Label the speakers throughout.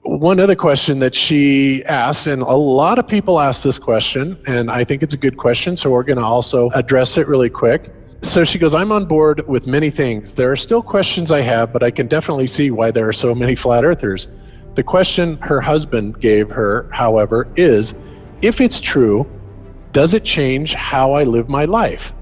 Speaker 1: One other question that she asks, and a lot of people ask this question, and I think it's a good question, so we're going to also address it really quick. So she goes, I'm on board with many things. There are still questions I have, but I can definitely see why there are so many flat earthers. The question her husband gave her, however, is, if it's true, does it change how I live my life?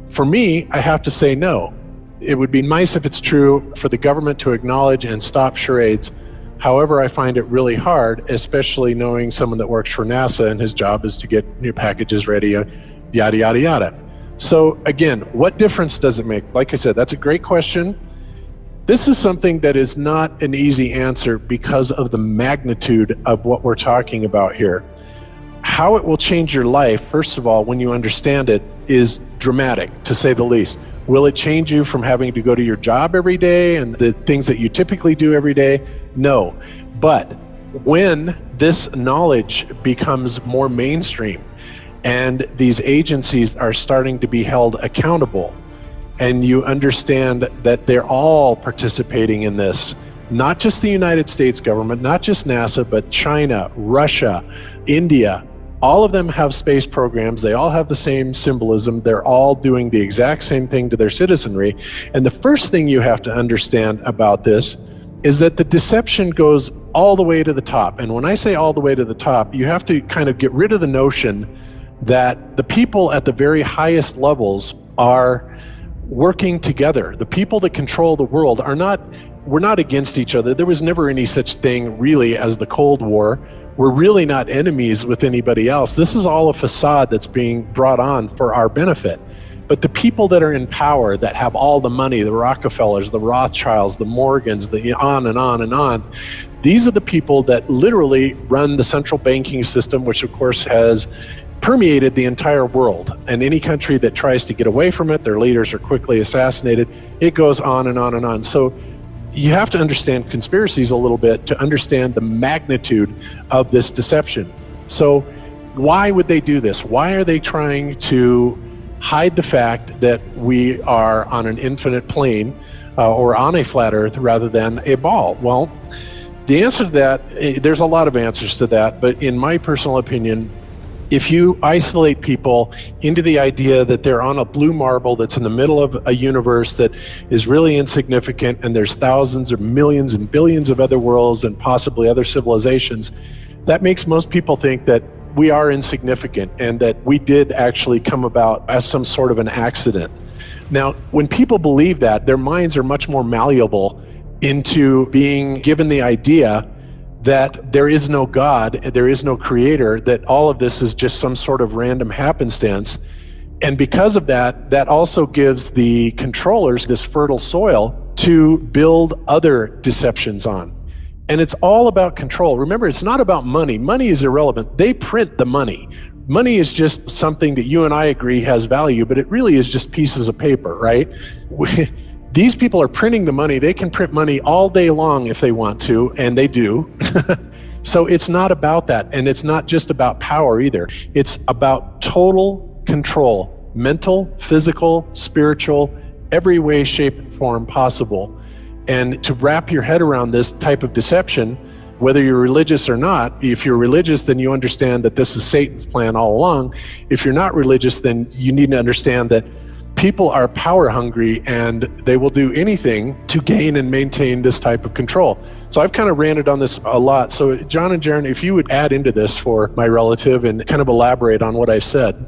Speaker 1: For me, I have to say no. It would be nice if it's true for the government to acknowledge and stop charades. However, I find it really hard, especially knowing someone that works for NASA and his job is to get new packages ready, yada, yada, yada. So again, what difference does it make? Like I said, that's a great question. This is something that is not an easy answer because of the magnitude of what we're talking about here. How it will change your life, first of all, when you understand it, is dramatic, to say the least. Will it change you from having to go to your job every day and the things that you typically do every day? No. But when this knowledge becomes more mainstream and these agencies are starting to be held accountable, and you understand that they're all participating in this, not just the United States government, not just NASA, but China, Russia, India, all of them have space programs. They all have the same symbolism. They're all doing the exact same thing to their citizenry. And the first thing you have to understand about this is that the deception goes all the way to the top. And when I say all the way to the top, you have to kind of get rid of the notion that the people at the very highest levels are working together. The people that control the world we're not against each other. There was never any such thing really as the Cold War. We're really not enemies with anybody else. This is all a facade that's being brought on for our benefit. But the people that are in power, that have all the money, the Rockefellers, the Rothschilds, the Morgans, the on and on and on, these are the people that literally run the central banking system, which of course has permeated the entire world. And any country that tries to get away from it, their leaders are quickly assassinated. It goes on and on and on. So you have to understand conspiracies a little bit to understand the magnitude of this deception. So why would they do this? Why are they trying to hide the fact that we are on an infinite plane or on a flat earth rather than a ball? Well, the answer to that, there's a lot of answers to that, but in my personal opinion, if you isolate people into the idea that they're on a blue marble that's in the middle of a universe that is really insignificant, and there's thousands or millions and billions of other worlds and possibly other civilizations, that makes most people think that we are insignificant and that we did actually come about as some sort of an accident. Now, when people believe that, their minds are much more malleable into being given the idea that there is no God, there is no creator, that all of this is just some sort of random happenstance. And because of that, that also gives the controllers this fertile soil to build other deceptions on. And it's all about control. Remember, it's not about money. Money is irrelevant. They print the money. Money is just something that you and I agree has value, but it really is just pieces of paper, right? These people are printing the money. They can print money all day long if they want to, and they do. So it's not about that, and it's not just about power either. It's about total control, mental, physical, spiritual, every way, shape, and form possible. And to wrap your head around this type of deception, whether you're religious or not, if you're religious, then you understand that this is Satan's plan all along. If you're not religious, then you need to understand that people are power hungry and they will do anything to gain and maintain this type of control. So I've kind of ranted on this a lot. So John and Jaron, if you would add into this for my relative and kind of elaborate on what I've said.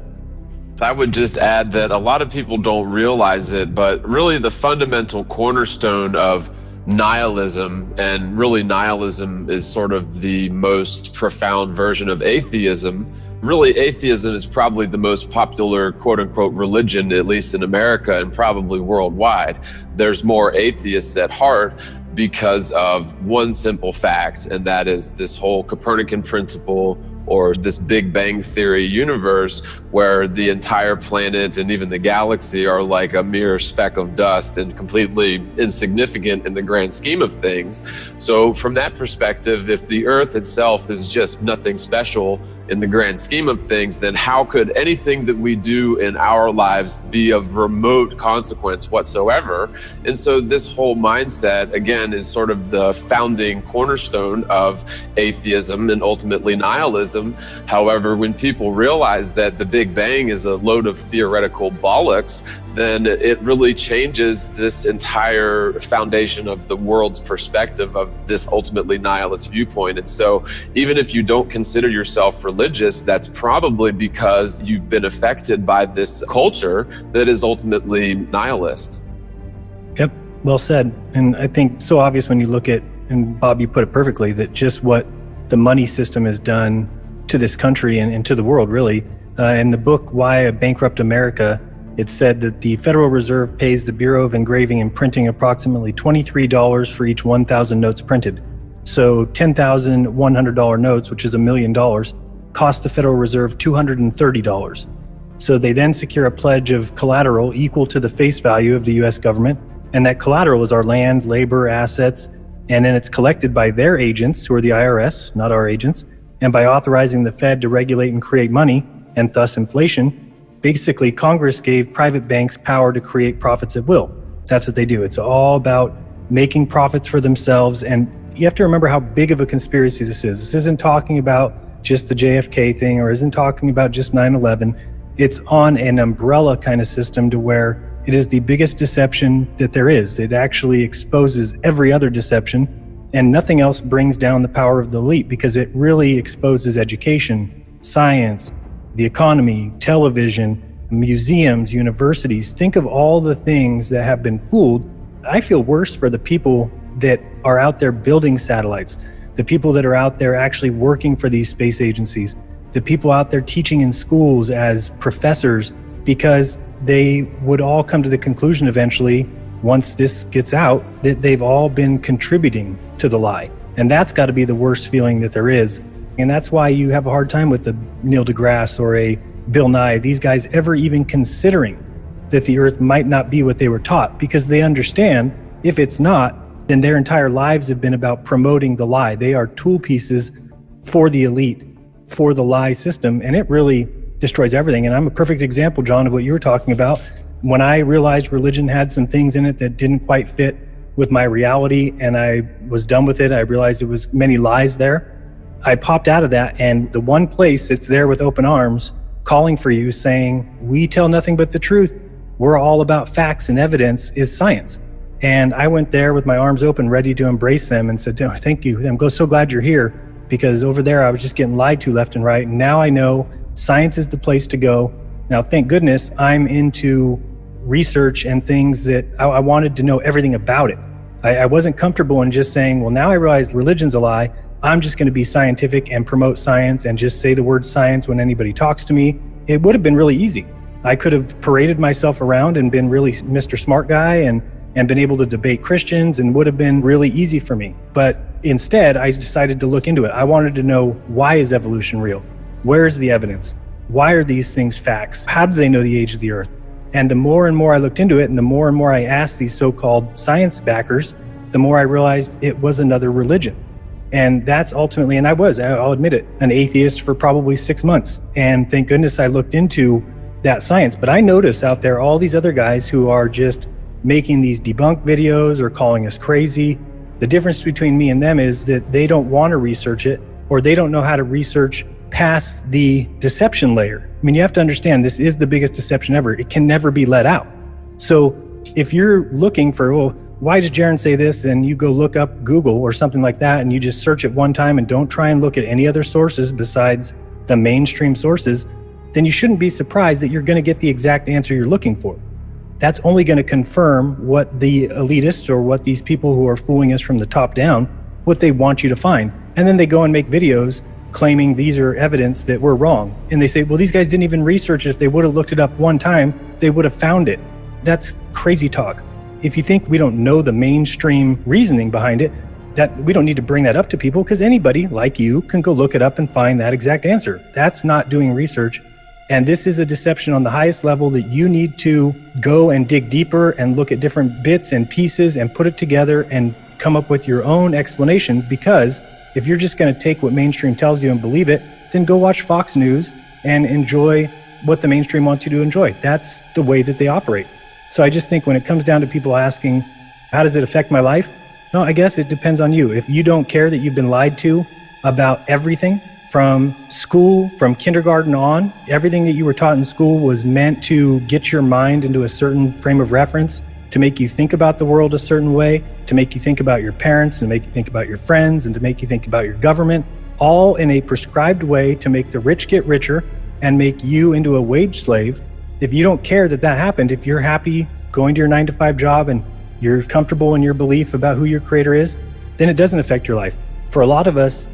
Speaker 2: I would just add that a lot of people don't realize it, but really the fundamental cornerstone of nihilism, and really nihilism is sort of the most profound version of atheism. Really, atheism is probably the most popular quote-unquote religion, at least in America and probably worldwide. There's more atheists at heart because of one simple fact, and that is this whole Copernican principle, or this Big Bang Theory universe where the entire planet and even the galaxy are like a mere speck of dust and completely insignificant in the grand scheme of things. So from that perspective, if the Earth itself is just nothing special, in the grand scheme of things, then how could anything that we do in our lives be of remote consequence whatsoever? And so this whole mindset, again, is sort of the founding cornerstone of atheism and ultimately nihilism. However, when people realize that the Big Bang is a load of theoretical bollocks, then it really changes this entire foundation of the world's perspective of this ultimately nihilist viewpoint. And so even if you don't consider yourself religious, that's probably because you've been affected by this culture that is ultimately nihilist.
Speaker 3: Yep, well said. And I think so obvious when you look at, and Bob, you put it perfectly, that just what the money system has done to this country and to the world, really. In the book, Why a Bankrupt America, it said that the Federal Reserve pays the Bureau of Engraving and Printing approximately $23 for each 1,000 notes printed. So $10,100 notes, which is $1 million, cost the Federal Reserve $230. So they then secure a pledge of collateral equal to the face value of the U.S. government, and that collateral is our land, labor, assets, and then it's collected by their agents, who are the IRS, not our agents, and by authorizing the Fed to regulate and create money, and thus inflation. Basically, Congress gave private banks power to create profits at will. That's what they do. It's all about making profits for themselves. And you have to remember how big of a conspiracy this is. This isn't talking about just the JFK thing or isn't talking about just 9/11. It's on an umbrella kind of system to where it is the biggest deception that there is. It actually exposes every other deception, and nothing else brings down the power of the elite because it really exposes education, science, the economy, television, museums, universities. Think of all the things that have been fooled. I feel worse for the people that are out there building satellites, the people that are out there actually working for these space agencies, the people out there teaching in schools as professors, because they would all come to the conclusion eventually, once this gets out, that they've all been contributing to the lie. And that's got to be the worst feeling that there is. And that's why you have a hard time with a Neil deGrasse or a Bill Nye, these guys ever even considering that the earth might not be what they were taught, because they understand if it's not, then their entire lives have been about promoting the lie. They are tool pieces for the elite, for the lie system, and it really destroys everything. And I'm a perfect example, John, of what you were talking about. When I realized religion had some things in it that didn't quite fit with my reality and I was done with it, I realized there was many lies there. I popped out of that, and the one place that's there with open arms, calling for you, saying, we tell nothing but the truth, we're all about facts and evidence, is science. And I went there with my arms open, ready to embrace them, and said, oh, thank you. I'm so glad you're here, because over there I was just getting lied to left and right. And now I know science is the place to go. Now, thank goodness I'm into research and things that I wanted to know everything about it. I wasn't comfortable in just saying, well, now I realize religion's a lie. I'm just going to be scientific and promote science and just say the word science when anybody talks to me. It would have been really easy. I could have paraded myself around and been really Mr. Smart Guy and been able to debate Christians, and would have been really easy for me. But instead, I decided to look into it. I wanted to know, why is evolution real? Where is the evidence? Why are these things facts? How do they know the age of the earth? And the more and more I looked into it, and the more I asked these so-called science backers, the more I realized it was another religion. And that's ultimately, and I'll admit it, an atheist for probably 6 months. And thank goodness I looked into that science. But I notice out there all these other guys who are just making these debunk videos or calling us crazy. The difference between me and them is that they don't want to research it, or they don't know how to research past the deception layer. I mean, you have to understand, this is the biggest deception ever. It can never be let out. So if you're looking for, well, why does Jaron say this? And you go look up Google or something like that, and you just search it one time and don't try and look at any other sources besides the mainstream sources, then you shouldn't be surprised that you're going to get the exact answer you're looking for. That's only going to confirm what the elitists, or what these people who are fooling us from the top down, what they want you to find. And then they go and make videos claiming these are evidence that we're wrong. And they say, well, these guys didn't even research it. If they would have looked it up one time, they would have found it. That's crazy talk. If you think we don't know the mainstream reasoning behind it, that we don't need to bring that up to people, because anybody like you can go look it up and find that exact answer. That's not doing research. And this is a deception on the highest level that you need to go and dig deeper and look at different bits and pieces and put it together and come up with your own explanation. Because if you're just going to take what mainstream tells you and believe it, then go watch Fox News and enjoy what the mainstream wants you to enjoy. That's the way that they operate. So I just think when it comes down to people asking, how does it affect my life? No, I guess it depends on you. If you don't care that you've been lied to about everything from school, from kindergarten on, everything that you were taught in school was meant to get your mind into a certain frame of reference, to make you think about the world a certain way, to make you think about your parents, and to make you think about your friends, and to make you think about your government, all in a prescribed way to make the rich get richer and make you into a wage slave. If you don't care that that happened, if you're happy going to your 9-to-5 job and you're comfortable in your belief about who your creator is, then it doesn't affect your life. For a lot of us,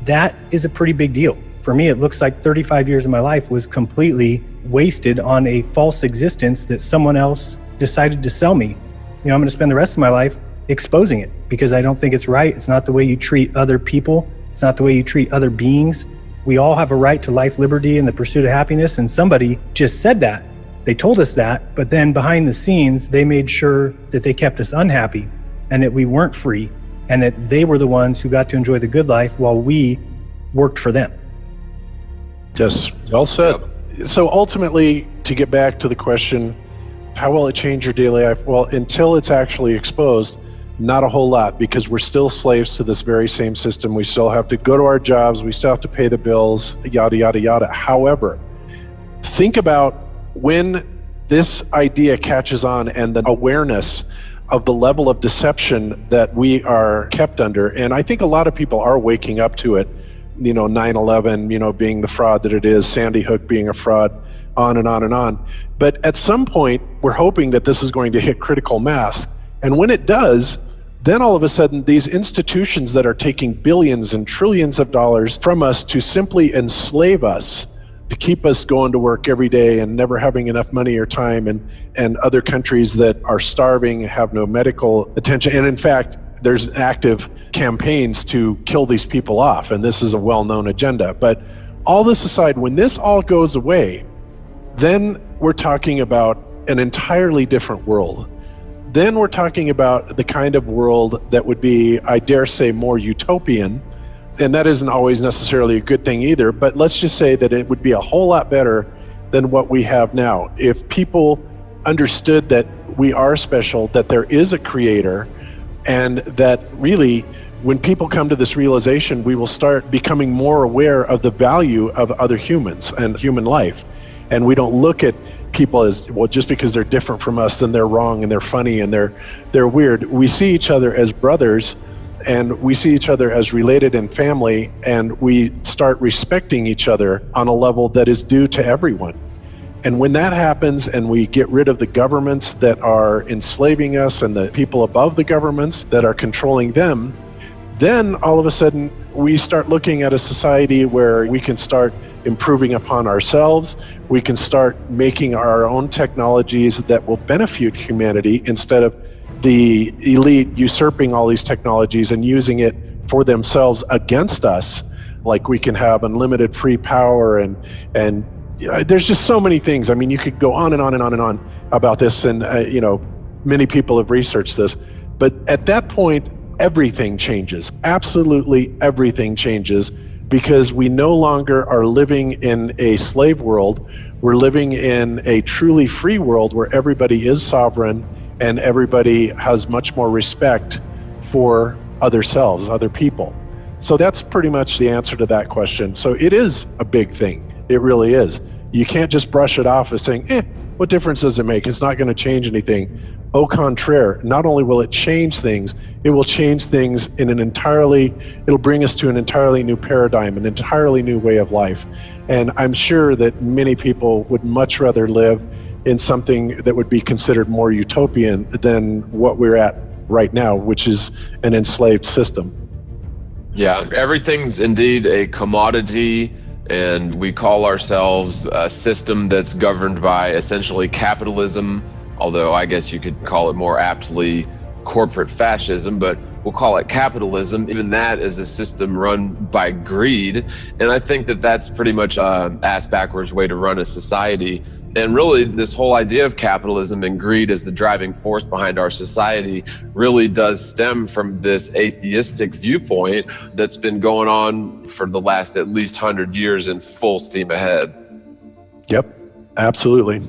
Speaker 3: that is a pretty big deal. For me, it looks like 35 years of my life was completely wasted on a false existence that someone else decided to sell me. I'm going to spend the rest of my life exposing it because I don't think it's right. It's not the way you treat other people. It's not the way you treat other beings. We all have a right to life, liberty, and the pursuit of happiness. And somebody just said that. They told us that, but then behind the scenes, they made sure that they kept us unhappy and that we weren't free and that they were the ones who got to enjoy the good life while we worked for them.
Speaker 1: Yes, well said. Yep. So ultimately, to get back to the question, how will it change your daily life? Well, until it's actually exposed, not a whole lot, because we're still slaves to this very same system. We still have to go to our jobs. We still have to pay the bills, yada, yada, yada. However, think about when this idea catches on and the awareness of the level of deception that we are kept under. And I think a lot of people are waking up to it. 9/11, being the fraud that it is, Sandy Hook being a fraud, on and on and on. But at some point, we're hoping that this is going to hit critical mass. And when it does, then all of a sudden, these institutions that are taking billions and trillions of dollars from us to simply enslave us, to keep us going to work every day and never having enough money or time, and other countries that are starving, have no medical attention. And in fact, there's active campaigns to kill these people off, and this is a well-known agenda. But all this aside, when this all goes away, then we're talking about an entirely different world. Then we're talking about the kind of world that would be, I dare say, more utopian. And that isn't always necessarily a good thing either, but let's just say that it would be a whole lot better than what we have now. If people understood that we are special, that there is a creator, and that really, when people come to this realization, we will start becoming more aware of the value of other humans and human life. And we don't look at people as, well, just because they're different from us, then they're wrong and they're funny and they're weird. We see each other as brothers, and we see each other as related in family, and we start respecting each other on a level that is due to everyone. And when that happens and we get rid of the governments that are enslaving us and the people above the governments that are controlling them, then all of a sudden we start looking at a society where we can start improving upon ourselves. We can start making our own technologies that will benefit humanity instead of the elite usurping all these technologies and using it for themselves against us. Like we can have unlimited free power and there's just so many things. I mean, you could go on and on and on and on about this, and many people have researched this. But at that point, everything changes. Absolutely everything changes, because we no longer are living in a slave world. We're living in a truly free world where everybody is sovereign and everybody has much more respect for other selves, other people. So that's pretty much the answer to that question. So it is a big thing. It really is. You can't just brush it off as saying, what difference does it make? It's not going to change anything. Au contraire, not only will it change things, it will change things in it'll bring us to an entirely new paradigm, an entirely new way of life. And I'm sure that many people would much rather live in something that would be considered more utopian than what we're at right now, which is an enslaved system.
Speaker 2: Yeah, everything's indeed a commodity, and we call ourselves a system that's governed by essentially capitalism, although I guess you could call it more aptly corporate fascism, but we'll call it capitalism. Even that is a system run by greed, and I think that that's pretty much an ass-backwards way to run a society. And really, this whole idea of capitalism and greed as the driving force behind our society really does stem from this atheistic viewpoint that's been going on for the last at least 100 years in full steam ahead.
Speaker 1: Yep, absolutely.